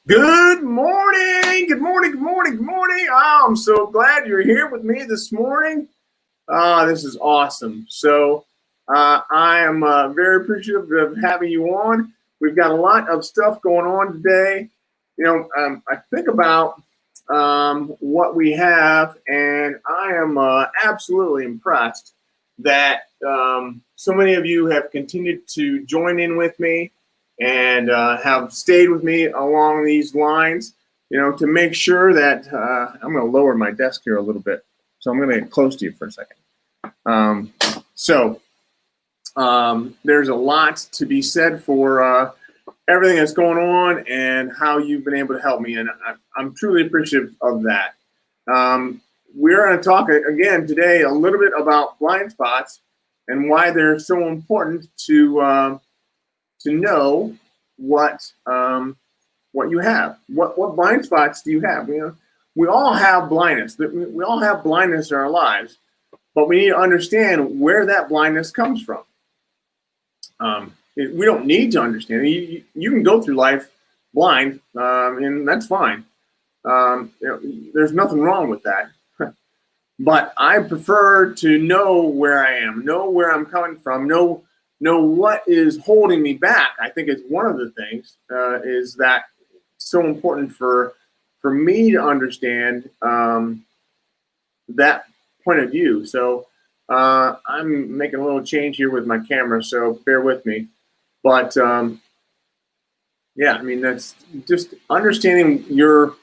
Good morning. Good morning. Good morning. Good morning. Oh, I'm so glad you're here with me this morning. This is awesome. I am very appreciative of having you on. We've got a lot of stuff going on today. I think about what we have, and I am absolutely impressed that so many of you have continued to join in with me and have stayed with me along these lines, to make sure that I'm going to lower my desk here a little bit. So I'm going to get close to you for a second. There's a lot to be said for everything that's going on and how you've been able to help me. And I'm truly appreciative of that. We're going to talk again today a little bit about blind spots and why they're so important to know what you have. What blind spots do you have? We all have blindness. We all have blindness in our lives, but we need to understand where that blindness comes from. We don't need to understand it. You can go through life blind, and that's fine. There's nothing wrong with that. But I prefer to know where I am, know where I'm coming from, know what is holding me back. I think it's one of the things is that so important for me to understand that point of view. So I'm making a little change here with my camera, so bear with me. But that's just understanding your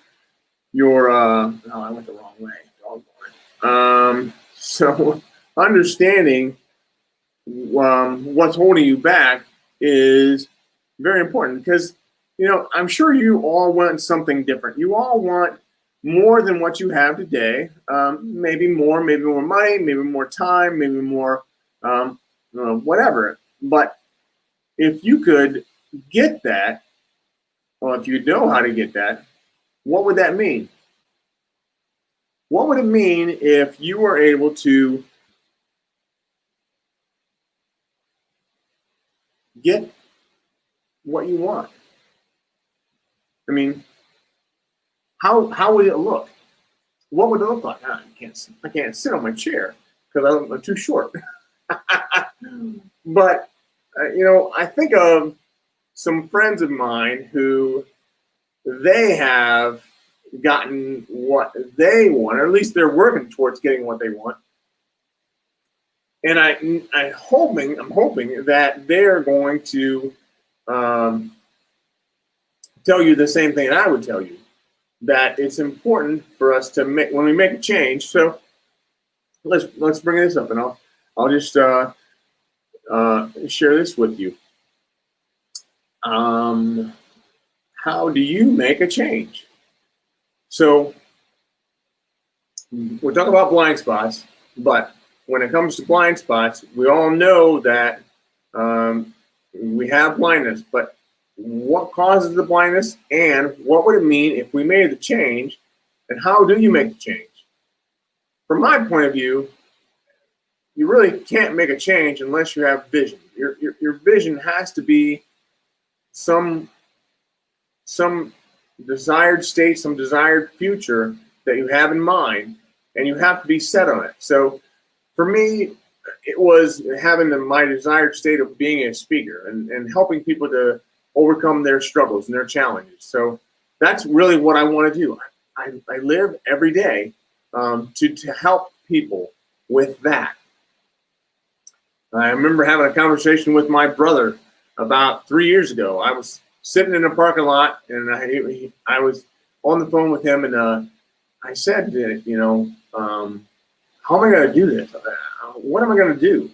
oh, I went the wrong way. So understanding what's holding you back is very important because, I'm sure you all want something different. You all want more than what you have today. Maybe more money, maybe more time, maybe more whatever. But if you could get that, or if you know how to get that, what would that mean? What would it mean if you were able to get what you want? I mean, how would it look? What would it look like? I can't sit on my chair because I'm too short. But I think of some friends of mine who they have gotten what they want, or at least they're working towards getting what they want. And I'm hoping that they're going to tell you the same thing that I would tell you, that it's important for us to make, when we make a change. So let's bring this up, and I'll just share this with you. How do you make a change? So we're talking about blind spots, but when it comes to blind spots, we all know that we have blindness, but what causes the blindness and what would it mean if we made the change, and how do you make the change? From my point of view, you really can't make a change unless you have vision. Your vision has to be some desired state, some desired future that you have in mind, and you have to be set on it. So for me, it was having my desired state of being a speaker and helping people to overcome their struggles and their challenges. So that's really what I want to do. I live every day to help people with that. I remember having a conversation with my brother about 3 years ago. I was sitting in a parking lot, and I was on the phone with him, and I said, how am I going to do this? What am I going to do?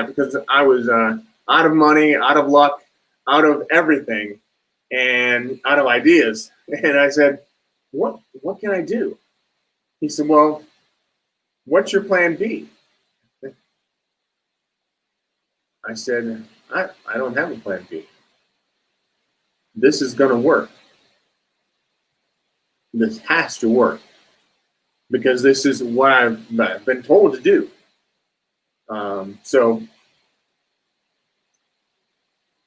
Because I was out of money, out of luck, out of everything, and out of ideas. And I said, what can I do? He said, well, what's your plan B? I said, I don't have a plan B. This is going to work. This has to work because this is what I've been told to do. So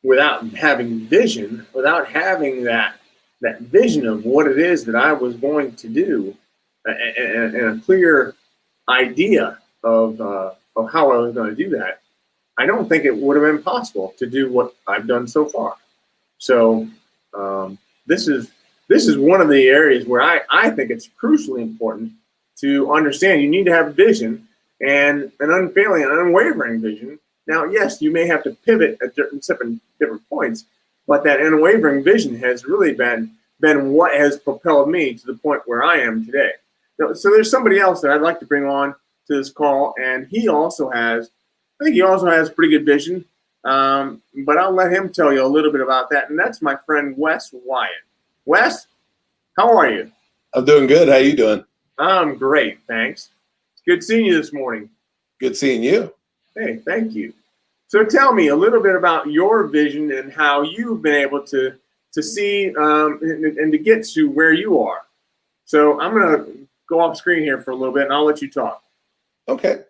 without having vision, without having that that vision of what it is that I was going to do, and a clear idea of how I was going to do that, I don't think it would have been possible to do what I've done so far. So this is one of the areas where I think it's crucially important to understand. You need to have vision, and an unfailing and unwavering vision. Now, yes, you may have to pivot at different points, but that unwavering vision has really been what has propelled me to the point where I am today. So there's somebody else that I'd like to bring on to this call, and I think he also has pretty good vision, but I'll let him tell you a little bit about that, and that's my friend Wes Wyatt. Wes, how are you? I'm doing good. How you doing? I'm great, thanks. It's good seeing you this morning. Good seeing you. Hey, thank you. So tell me a little bit about your vision and how you've been able to see and to get to where you are. So I'm going to go off screen here for a little bit, and I'll let you talk. Okay.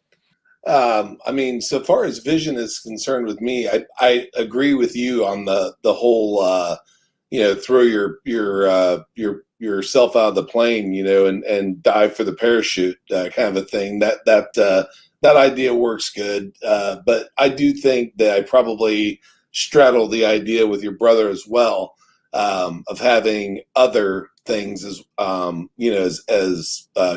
I mean, so far as vision is concerned with me, I agree with you on the whole, throw yourself out of the plane, and dive for the parachute kind of a thing. That idea works good. But I do think that I probably straddle the idea with your brother as well, of having other things as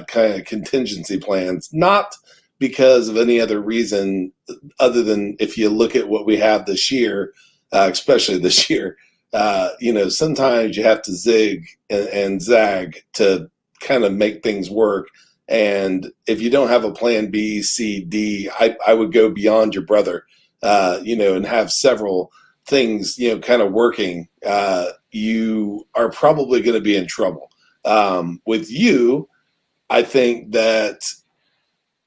kind of contingency plans, not because of any other reason other than if you look at what we have this year, especially this year, sometimes you have to zig and zag to kind of make things work. And if you don't have a plan B, C, D, I would go beyond your brother, and have several things, kind of working. You are probably going to be in trouble. With you, I think that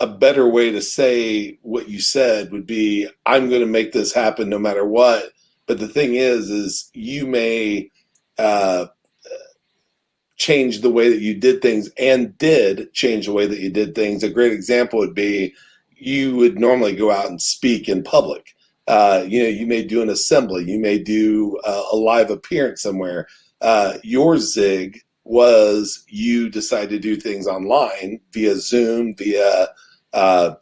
a better way to say what you said would be, I'm going to make this happen no matter what. But the thing is you may change the way that you did things, and did change the way that you did things. A great example would be, you would normally go out and speak in public. You may do an assembly. You may do a live appearance somewhere. Your zig was you decide to do things online via Zoom, via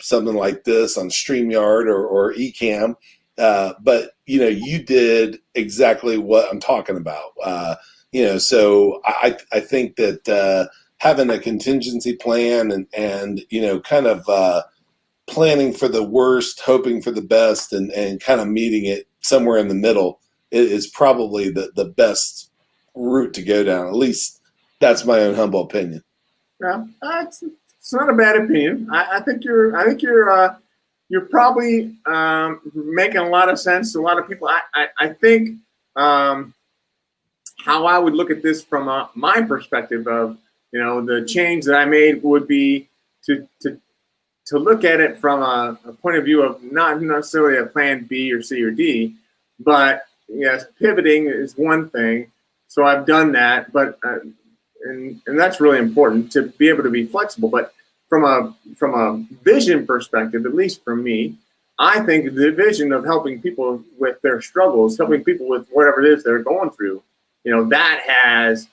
something like this on StreamYard or Ecamm. But, you did exactly what I'm talking about. So I think that having a contingency plan and kind of planning for the worst, hoping for the best, and kind of meeting it somewhere in the middle is probably the best route to go down. At least that's my own humble opinion. Yeah, it's not a bad opinion. I think you're probably making a lot of sense to a lot of people. I think how I would look at this from my perspective of the change that I made would be to look at it from a point of view of not necessarily a plan B or C or D, but yes, pivoting is one thing. So I've done that, but and that's really important to be able to be flexible. But from a vision perspective, at least for me, I think the vision of helping people with their struggles, helping people with whatever it is they're going through, that has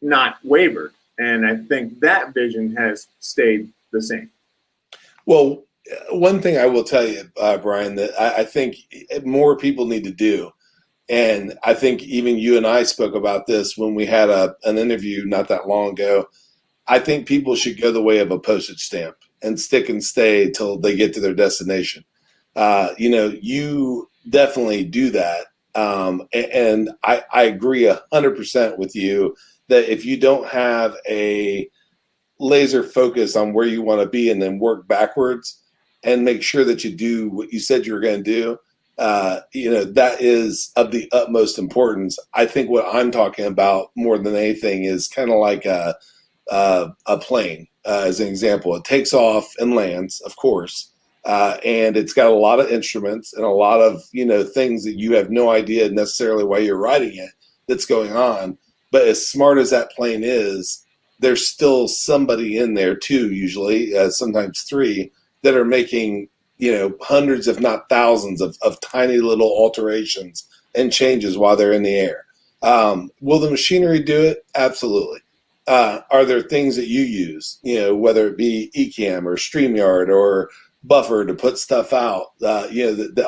not wavered. And I think that vision has stayed the same. Well, one thing I will tell you, Brian, that I think more people need to do, and I think even you and I spoke about this when we had an interview not that long ago. I think people should go the way of a postage stamp and stick and stay till they get to their destination. You definitely do that. And I agree 100% with you that if you don't have a laser focus on where you want to be and then work backwards and make sure that you do what you said you were going to do, that is of the utmost importance. I think what I'm talking about more than anything is kind of like a plane, as an example. It takes off and lands, of course, and it's got a lot of instruments and a lot of things that you have no idea necessarily why you're riding it that's going on. But as smart as that plane is, there's still somebody in there too, usually, sometimes three, that are making hundreds, if not thousands, of tiny little alterations and changes while they're in the air. Will the machinery do it? Absolutely. Are there things that you use, whether it be Ecamm or StreamYard or Buffer to put stuff out, that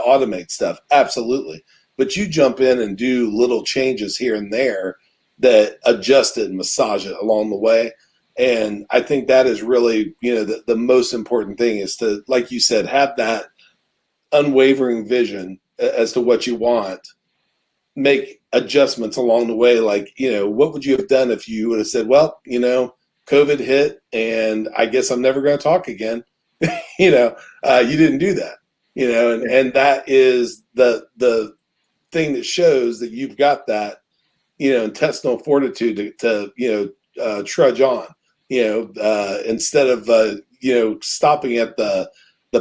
automate stuff? Absolutely. But you jump in and do little changes here and there that adjust it and massage it along the way. And I think that is really, the most important thing is to, like you said, have that unwavering vision as to what you want, make adjustments along the way. Like, what would you have done if you would have said, well, COVID hit and I guess I'm never going to talk again. You didn't do that, and that is the thing that shows that you've got that, intestinal fortitude to trudge on, instead of, stopping at the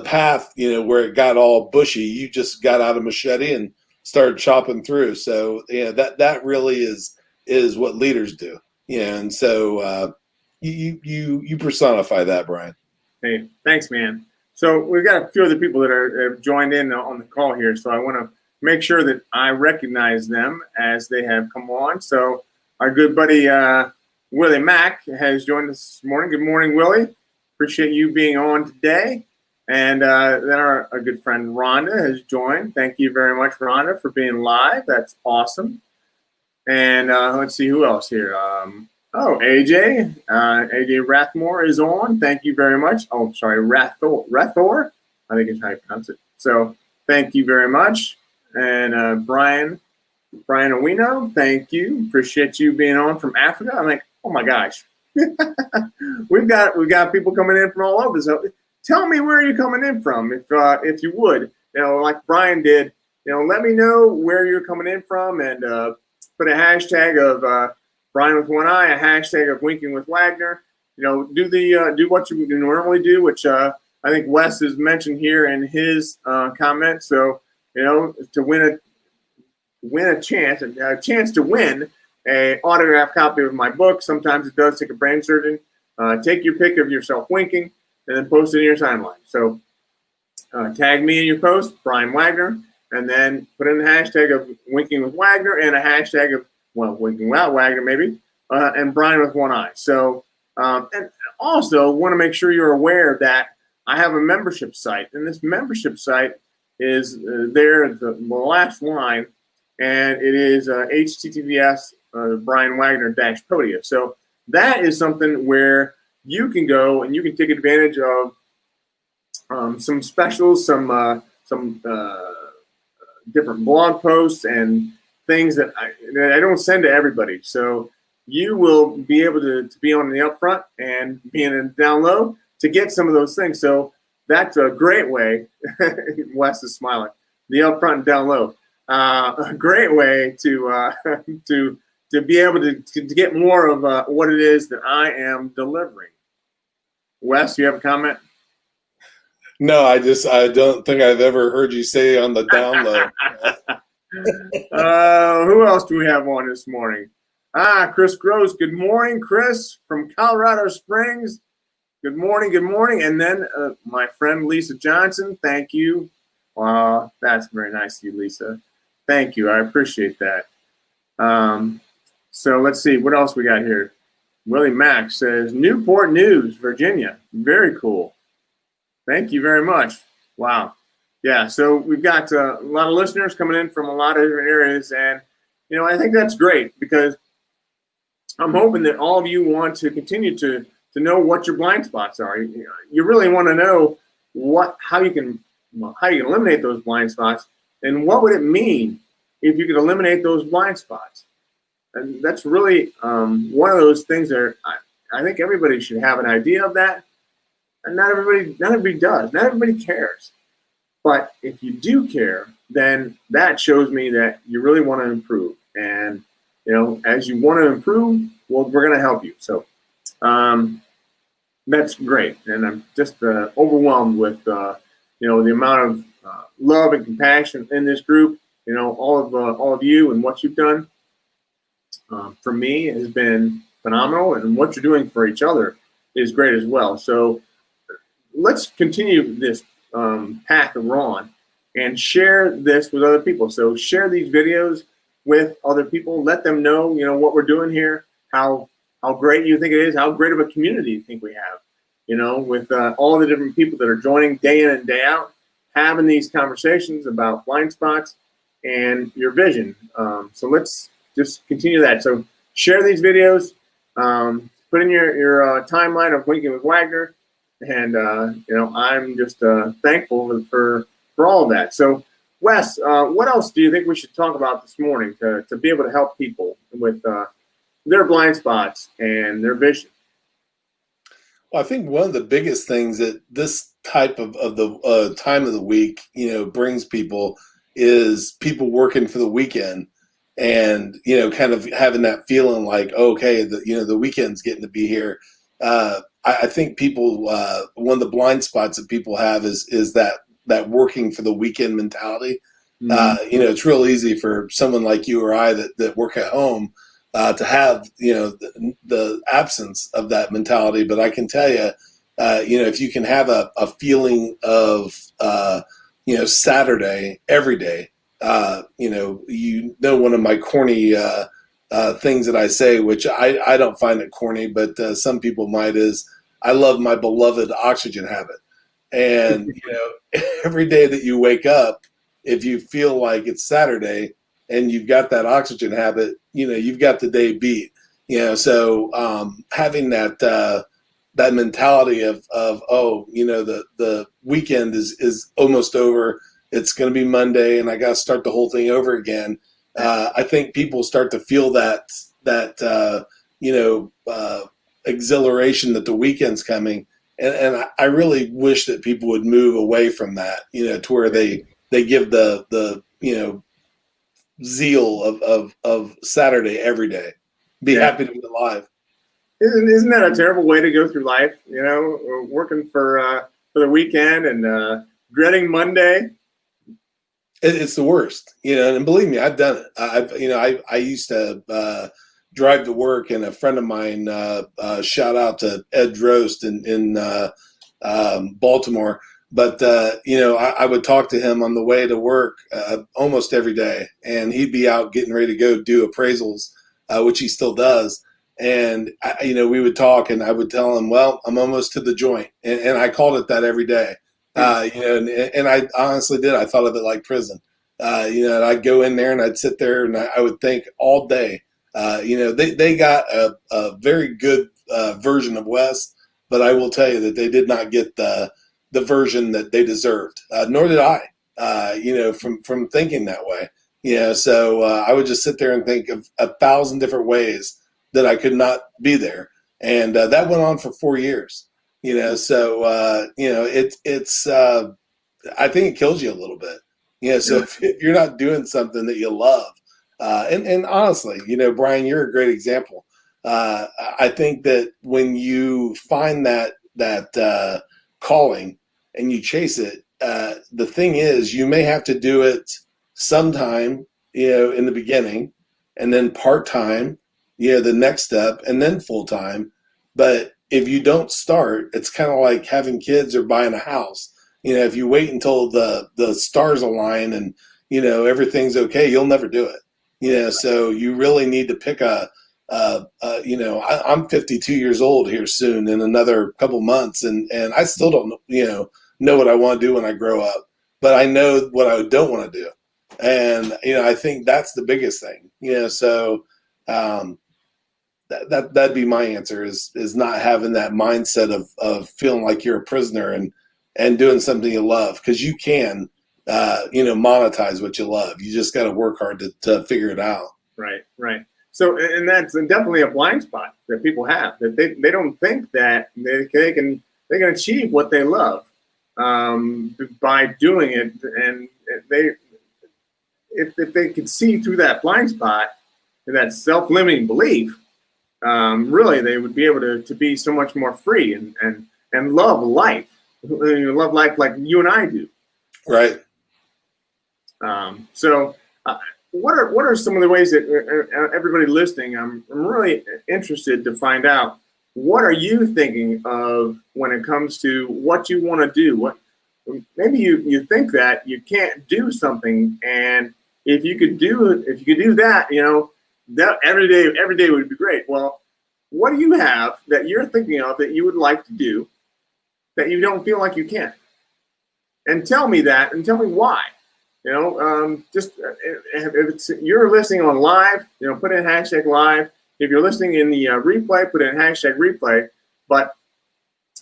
path, where it got all bushy. You just got out a machete and started chopping through. So, that really is what leaders do. And so you personify that, Brian. Hey, thanks, man. So we've got a few other people that have joined in on the call here. So I want to make sure that I recognize them as they have come on. So our good buddy Willie Mack has joined us this morning. Good morning, Willie. Appreciate you being on today. And then our good friend Rhonda has joined. Thank you very much, Rhonda, for being live. That's awesome. And let's see who else here. AJ. AJ Rathmore is on. Thank you very much. Oh, sorry, Rathor. I think is how you pronounce it. So thank you very much. And Brian Owino, thank you. Appreciate you being on from Africa. I'm like, oh my gosh. we've got people coming in from all over. So tell me where you're coming in from, if you would. Like Brian did. Let me know where you're coming in from, and put a hashtag of Brian with one eye, a hashtag of Winking with Wagner. Do what you normally do, which I think Wes has mentioned here in his comment. So to win a chance to win a autographed copy of my book. Sometimes it does take a brain surgeon. Take your pic of yourself winking and then post it in your timeline. So tag me in your post, Brian Wagner, and then put in the hashtag of Winking with Wagner and a hashtag of, Winking without Wagner maybe, and Brian with one eye. So, and also want to make sure you're aware that I have a membership site, and this membership site is there, the last line, and it is HTTPS Brian Wagner -Podia. So that is something where you can go and you can take advantage of some specials, some different blog posts and things that I don't send to everybody. So you will be able to be on the upfront and be in a down low to get some of those things. So that's a great way. Wes is smiling. The upfront and down low. A great way to be able to get more of what it is that I am delivering. Wes, you have a comment? No, I don't think I've ever heard you say on the down low. Who else do we have on this morning? Chris Gross. Good morning, Chris from Colorado Springs. Good morning, good morning. And then my friend Lisa Johnson. Thank you. That's very nice of you, Lisa. Thank you. I appreciate that. So let's see. What else we got here? Willie Mack says, Newport News, Virginia. Very cool. Thank you very much. Wow. Yeah, so we've got a lot of listeners coming in from a lot of different areas. And, I think that's great because I'm hoping that all of you want to continue to know what your blind spots are. You really want to know how you can eliminate those blind spots, and what would it mean if you could eliminate those blind spots. And that's really one of those things that I think everybody should have an idea of that. And not everybody does. Not everybody cares. But if you do care, then that shows me that you really want to improve. And, as you want to improve, well, we're going to help you. So that's great. And I'm just overwhelmed with, the amount of love and compassion in this group. All of you and what you've done for me has been phenomenal. And what you're doing for each other is great as well. So let's continue this path that we're on and share this with other people. So share these videos with other people. Let them know, what we're doing here, how great you think it is, how great of a community you think we have, with all the different people that are joining day in and day out, having these conversations about blind spots and your vision. So let's just continue that. So share these videos, put in your timeline of Weekend with Wagner, and I'm just thankful for all of that. So Wes, what else do you think we should talk about this morning to be able to help people with their blind spots and their vision? Well, I think one of the biggest things that this type of the time of the week, brings people is people working for the weekend and, kind of having that feeling like, okay, the weekend's getting to be here. I think people, one of the blind spots that people have is that working for the weekend mentality. Mm-hmm. It's real easy for someone like you or I that work at home to have, the absence of that mentality. But I can tell you, if you can have a feeling of, Saturday every day, one of my corny things that I say, which I don't find it corny, but some people might, is I love my beloved oxygen habit. And, every day that you wake up, if you feel like it's Saturday and you've got that oxygen habit, you've got the day beat, so having that mentality of the weekend is almost over. It's going to be Monday and I got to start the whole thing over again. I think people start to feel that exhilaration that the weekend's coming. And I really wish that people would move away from that, to where they give the zeal of Saturday every day. Be happy to be alive. Isn't that a terrible way to go through life? Working for the weekend and dreading Monday. It's the worst, and believe me, I've done it. I used to drive to work, and a friend of mine, shout out to Ed Drost in Baltimore. But, I would talk to him on the way to work almost every day, and he'd be out getting ready to go do appraisals, which he still does. And, we would talk, and I would tell him, well, I'm almost to the joint. And I called it that every day. And I honestly did. I thought of it like prison. And I'd go in there and I'd sit there and I would think all day. They got a very good version of Wes, but I will tell you that they did not get the version that they deserved. Nor did I, from thinking that way. So I would just sit there and think of 1,000 different ways that I could not be there. And that went on for 4 years. So it's I think it kills you a little bit. So if you're not doing something that you love, and honestly, Brian, you're a great example. I think that when you find that calling and you chase it, the thing is, you may have to do it sometime, in the beginning, and then part-time, the next step, and then full-time. But if you don't start, it's kind of like having kids or buying a house. If you wait until the stars align and, everything's okay, you'll never do it. So you really need to pick I'm 52 years old here soon in another couple months. And I still don't, know what I want to do when I grow up, but I know what I don't want to do. And, I think that's the biggest thing, so, that'd be my answer is not having that mindset of feeling like you're a prisoner and doing something you love, because you can, monetize what you love. You just got to work hard to figure it out. Right. So, and that's definitely a blind spot that people have, that they don't think that they can achieve what they love by doing it. And if they could see through that blind spot and that self-limiting belief, really, they would be able to be so much more free and love life. Love life like you and I do. Right. So what are some of the ways that everybody listening, I'm really interested to find out, what are you thinking of when it comes to what you want to do? What maybe you think that you can't do something, and if you could do that, that every day would be great. Well, what do you have that you're thinking of that you would like to do that you don't feel like you can? And tell me that, and tell me why. Just if it's you're listening on live, put in hashtag live. If you're listening in the replay, put in hashtag replay. But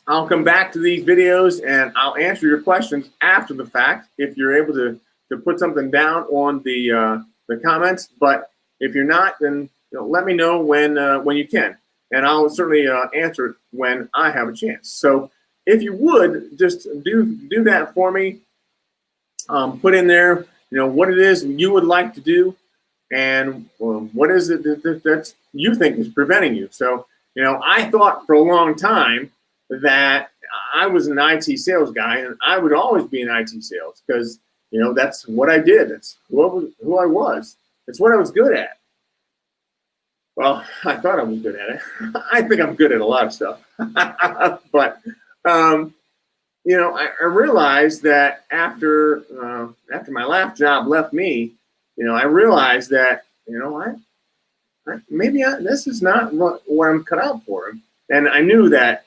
I'll come back to these videos and I'll answer your questions after the fact if you're able to put something down on the comments. But if you're not, then let me know when you can, and I'll certainly answer it when I have a chance. So if you would just do that for me, put in there what it is you would like to do, and what is it that you think is preventing you. So I thought for a long time that I was an IT sales guy, and I would always be in IT sales because that's what I did. That's who I was. It's what I was good at. Well, I thought I was good at it. I think I'm good at a lot of stuff. But I realized that after my last job left me, I realized that this is not what I'm cut out for. And I knew that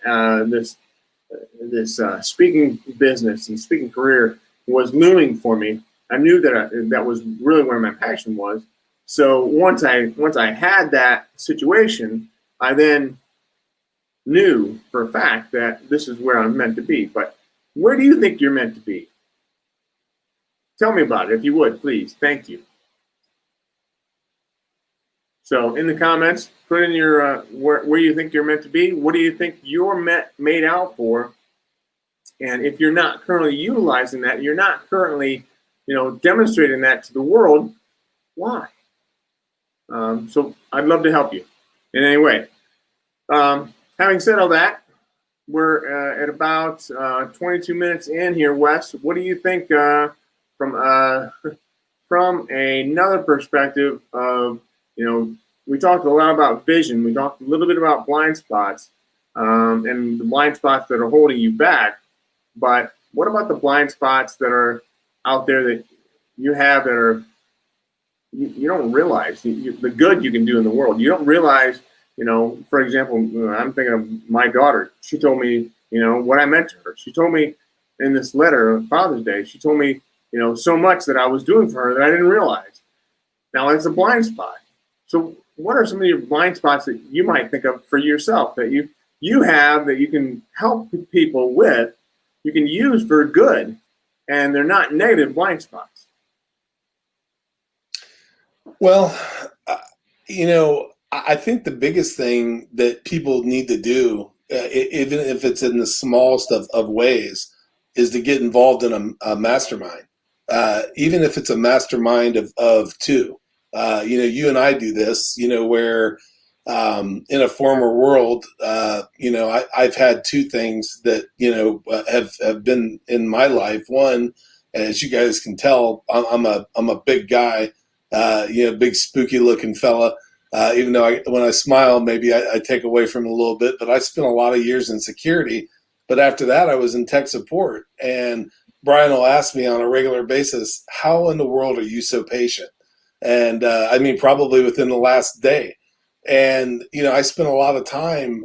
this speaking business and speaking career was looming for me. I knew that that was really where my passion was. So once I had that situation, I then knew for a fact that this is where I'm meant to be. But where do you think you're meant to be? Tell me about it if you would, please. Thank you. So in the comments, put in your where you think you're meant to be. What do you think you're made out for? And if you're not currently utilizing that, you're not currently, demonstrating that to the world, why? So I'd love to help you in any way. Having said all that, we're at about 22 minutes in here, Wes. What do you think from another perspective of, we talked a lot about vision. We talked a little bit about blind spots and the blind spots that are holding you back. But what about the blind spots that are out there that you have that are you don't realize the good you can do in the world? You don't realize, for example, I'm thinking of my daughter. She told me, what I meant to her. She told me in this letter on Father's Day, she told me, so much that I was doing for her that I didn't realize. Now it's a blind spot. So what are some of your blind spots that you might think of for yourself that you have that you can help people with, you can use for good, and they're not negative blind spots? Well, I think the biggest thing that people need to do, even if it's in the smallest of ways, is to get involved in a mastermind. Even if it's a mastermind of two. You and I do this, where in a former world, I've had two things that, have been in my life. One, as you guys can tell, I'm a big guy, big spooky looking fella. Even though when I smile, maybe I take away from it a little bit, but I spent a lot of years in security. But after that, I was in tech support. And Brian will ask me on a regular basis, how in the world are you so patient? And probably within the last day. And, I spent a lot of time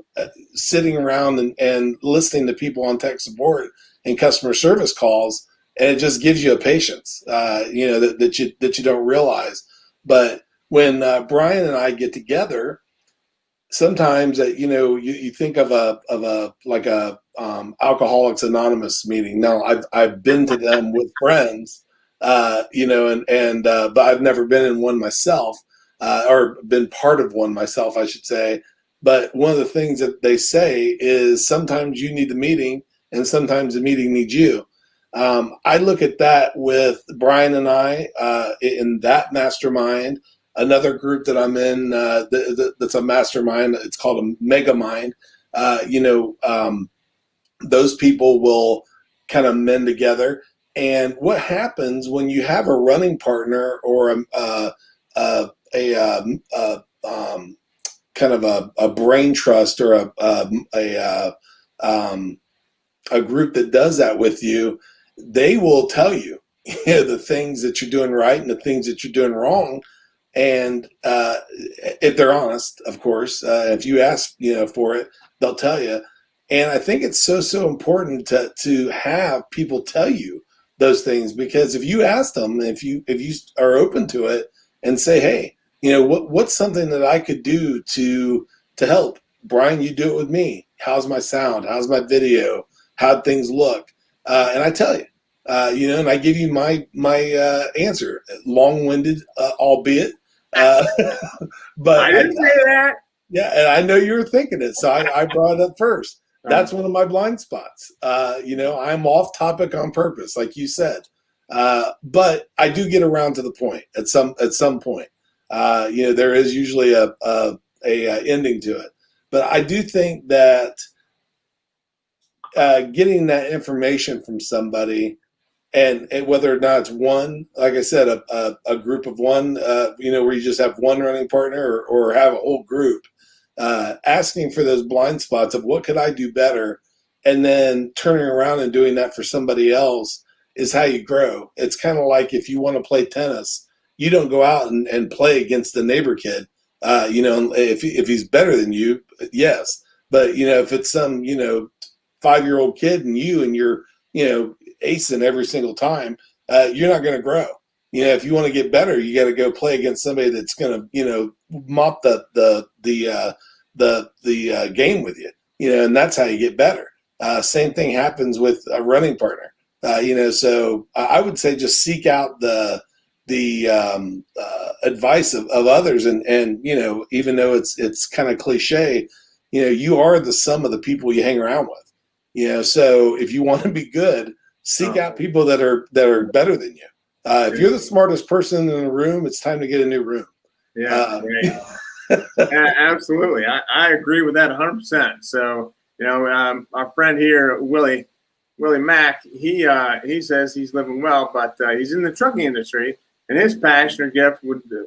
sitting around and listening to people on tech support and customer service calls. And it just gives you a patience, that you don't realize. But when Brian and I get together, sometimes you think of a Alcoholics Anonymous meeting. Now I've been to them with friends, but I've never been in one myself, or been part of one myself, I should say. But one of the things that they say is sometimes you need the meeting, and sometimes the meeting needs you. I look at that with Brian and I in that mastermind. Another group that I'm in that's a mastermind, it's called a mega mind. Those people will kind of mend together. And what happens when you have a running partner or kind of a brain trust or a group that does that with you, they will tell you, the things that you're doing right and the things that you're doing wrong. And if they're honest, of course, if you ask, for it, they'll tell you. And I think it's so important to have people tell you those things, because if you ask them, if you are open to it and say, hey, what's something that I could do to help? Brian, you do it with me. How's my sound? How's my video? How'd things look? And I tell you, and I give you my answer, long-winded, albeit. But I didn't say that. Yeah, and I know you were thinking it, so I brought it up first. That's one of my blind spots. I'm off topic on purpose, like you said, but I do get around to the point at some point. There is usually a ending to it, but I do think that getting that information from somebody, and whether or not it's one, like I said, a group of one, where you just have one running partner, or have a whole group, asking for those blind spots of what could I do better, and then turning around and doing that for somebody else is how you grow. It's kind of like if you want to play tennis, you don't go out and play against the neighbor kid. If he's better than you, yes. But, if it's some, 5-year-old kid and you're, acing every single time, you're not going to grow. If you want to get better, you got to go play against somebody that's going to, mop the game with you. And that's how you get better. Same thing happens with a running partner. So I would say just seek out the advice of others, and even though it's kind of cliche, you are the sum of the people you hang around with. So if you want to be good, seek out people that are better than you. If you're the smartest person in the room, it's time to get a new room. Yeah, absolutely. I agree with that 100%. So, our friend here, Willie Mack, he says he's living well, but he's in the trucking industry, and his passion or gift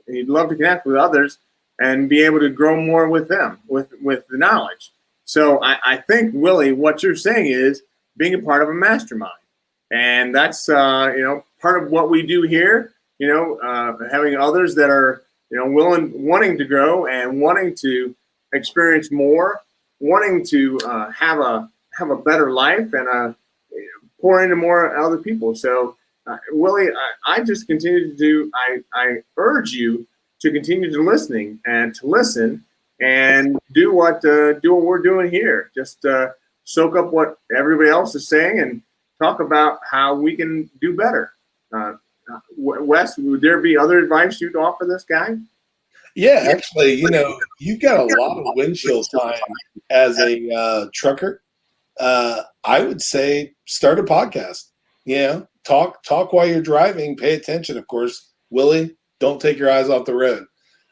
he'd love to connect with others and be able to grow more with them, with the knowledge. So I think, Willie, what you're saying is being a part of a mastermind. And that's, part of what we do here, having others that are, wanting to grow and wanting to experience more, wanting to have a better life, and pour into more other people. So, Willie, I just continue to I urge you to continue to listen and do what we're doing here. Just soak up what everybody else is saying and talk about how we can do better. Wes, would there be other advice you'd offer this guy? Yeah, actually, you've got a lot of windshield time as a trucker. I would say start a podcast. Talk while you're driving. Pay attention, of course. Willie, don't take your eyes off the road.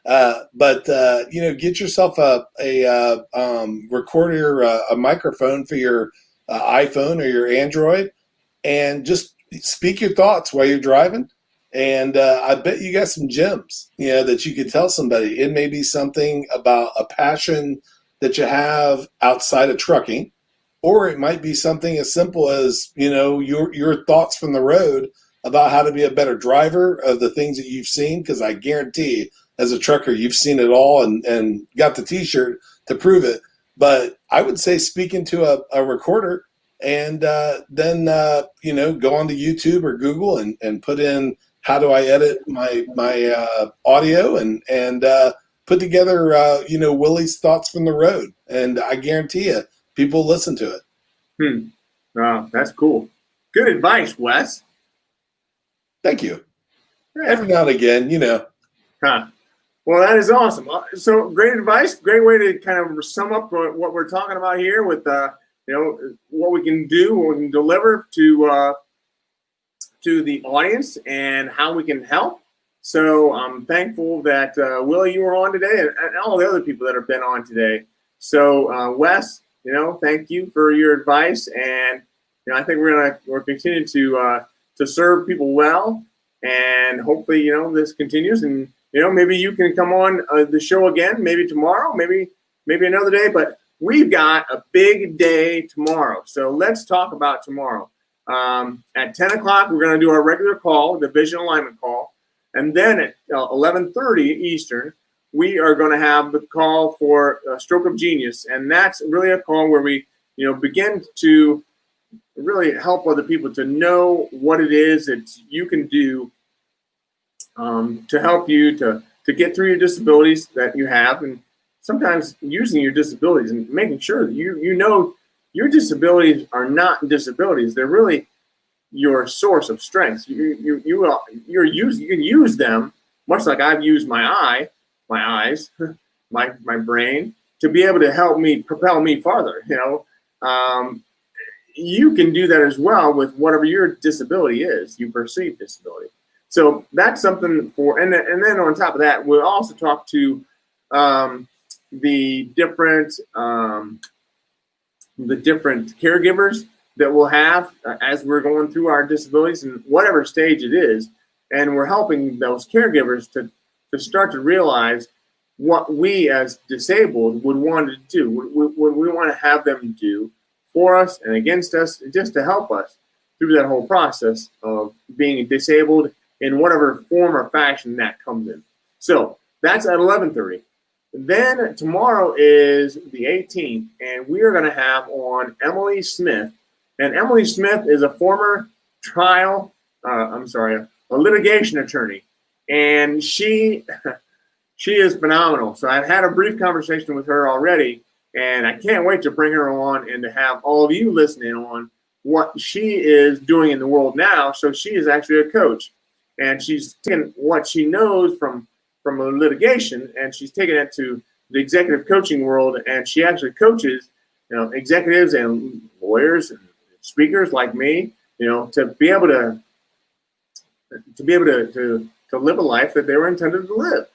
But get yourself a recorder, a microphone for your iPhone or your Android, and just speak your thoughts while you're driving. And I bet you got some gems, that you could tell somebody. It may be something about a passion that you have outside of trucking, or it might be something as simple as, your thoughts from the road about how to be a better driver of the things that you've seen. Because I guarantee, as a trucker, you've seen it all and got the T-shirt to prove it. But I would say speaking to a recorder, and then go onto YouTube or Google and put in, how do I edit my audio, and put together Willie's thoughts from the road, and I guarantee you people listen to it. Wow, that's cool. Good advice, Wes. Thank you. Yeah. Every now and again, Well, that is awesome. So great advice. Great way to kind of sum up what we're talking about here with what we can do, what we can deliver to the audience, and how we can help. So I'm thankful that Willie, you were on today, and all the other people that have been on today. So Wes, thank you for your advice, and I think we're continue to serve people well, and hopefully this continues, and maybe you can come on the show again, maybe tomorrow, maybe another day, but we've got a big day tomorrow. So let's talk about tomorrow. At 10 o'clock, we're going to do our regular call, the vision alignment call. And then at 11:30 Eastern, we are going to have the call for Stroke of Genius. And that's really a call where we, begin to really help other people to know what it is that you can do to help you to get through your disabilities that you have, and sometimes using your disabilities and making sure that you know your disabilities are not disabilities. They're really your source of strength. You can use them, much like I've used my eyes, my brain, to be able to help me propel me farther. You can do that as well with whatever your disability is, you perceive disability. So that's something for, and then on top of that, we'll also talk to the different caregivers that we'll have as we're going through our disabilities and whatever stage it is, and we're helping those caregivers to start to realize what we as disabled would want to do, what we want to have them do for us and against us, just to help us through that whole process of being disabled in whatever form or fashion that comes in. So that's at 11:30. Then tomorrow is the 18th, and we are going to have on Emily Smith. And Emily Smith is a former a litigation attorney, and she is phenomenal. So I've had a brief conversation with her already, and I can't wait to bring her on and to have all of you listening on what she is doing in the world now. So she is actually a coach, and she's taken what she knows from litigation, and she's taken it to the executive coaching world, and she actually coaches, executives and lawyers and speakers like me, to be able to live a life that they were intended to live.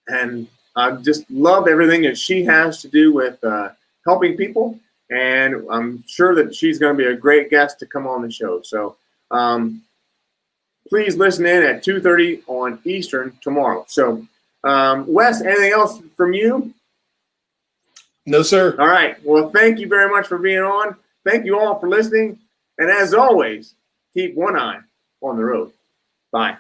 And I just love everything that she has to do with helping people, and I'm sure that she's going to be a great guest to come on the show. So please listen in at 2:30 on Eastern tomorrow. So Wes, anything else from you? No, sir. All right. Well, thank you very much for being on. Thank you all for listening. And as always, keep one eye on the road. Bye.